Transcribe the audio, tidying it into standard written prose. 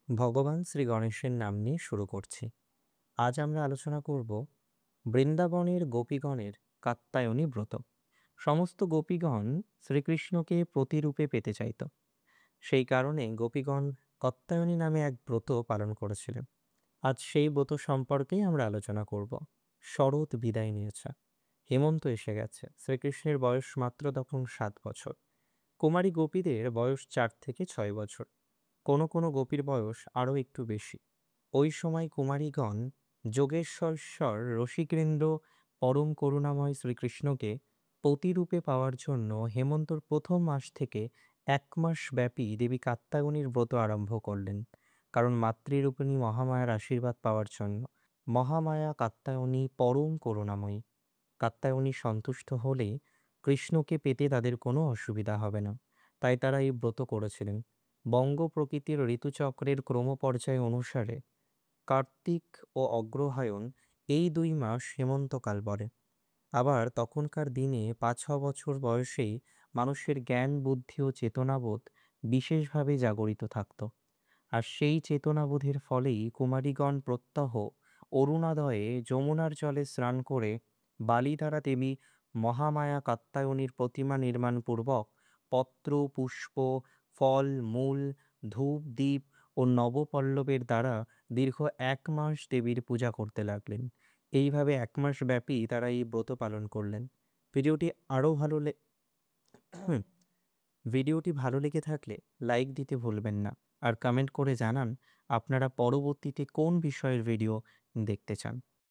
ভগবান শ্রী গণেশের নাম নিয়ে শুরু করছি। আজ আমরা আলোচনা করব বৃন্দাবনের গোপীগণের কাত্যায়নী ব্রত। সমস্ত গোপীগণ শ্রীকৃষ্ণকে প্রতিরূপে পেতে চাইত। সেই কারণে গোপীগণ কাত্যায়নী নামে এক ব্রত পালন করেছিলেন। আজ সেই ব্রত সম্পর্কেই আমরা আলোচনা করব। শরৎ বিদায় নিয়েছে, হেমন্ত এসে গেছে। শ্রীকৃষ্ণের বয়স মাত্র তখন 7 বছর। কুমারী গোপীদের বয়স 4 থেকে 6 বছর। কোনো কোনো গোপীর বয়স আরও একটু বেশি। ওই সময় কুমারীগণ যোগেশ্বর রসিকৃন্দ্র পরম করুণাময় শ্রীকৃষ্ণকে পতিরূপে পাওয়ার জন্য হেমন্তর প্রথম মাস থেকে 1 মাস ব্যাপী দেবী কাত্যায়নীর ব্রত আরম্ভ করলেন। কারণ মাতৃরূপিণী মহামায়ার আশীর্বাদ পাওয়ার জন্য। মহামায়া কাত্যায়নী পরম করুণাময়ী। কাত্যায়নী সন্তুষ্ট হলে কৃষ্ণকে পেতে তাদের কোনো অসুবিধা হবে না, তাই তারা এই ব্রত করেছিলেন। বঙ্গ প্রকৃতির ঋতুচক্রের ক্রমপর্যায় অনুসারে কার্তিক ও অগ্রহায়ণ এই 2 মাস হেমন্তকাল বলে। আবার তখনকার দিনে 5-6 বছর বয়সেই মানুষের জ্ঞান বুদ্ধি ও চেতনাবোধ বিশেষভাবে জাগরিত থাকত। আর সেই চেতনাবোধের ফলেই কুমারীগণ প্রত্যহ অরুণোদয়ে যমুনার জলে স্নান করে বালিধারা দেবী মহামায়া কাত্যায়নীর প্রতিমা নির্মাণপূর্বক পত্র পুষ্প ফল মূল ধূপ দ্বীপ ও নবপল্লবের দ্বারা দীর্ঘ 1 মাস দেবীর পূজা করতে লাগলেন। এইভাবে 1 মাস ব্যাপী তারা এই ব্রত পালন করলেন। ভিডিওটি আরও ভালো লে ভিডিওটি ভালো লেগে থাকলে লাইক দিতে ভুলবেন না, আর কমেন্ট করে জানান আপনারা পরবর্তীতে কোন বিষয়ের ভিডিও দেখতে চান।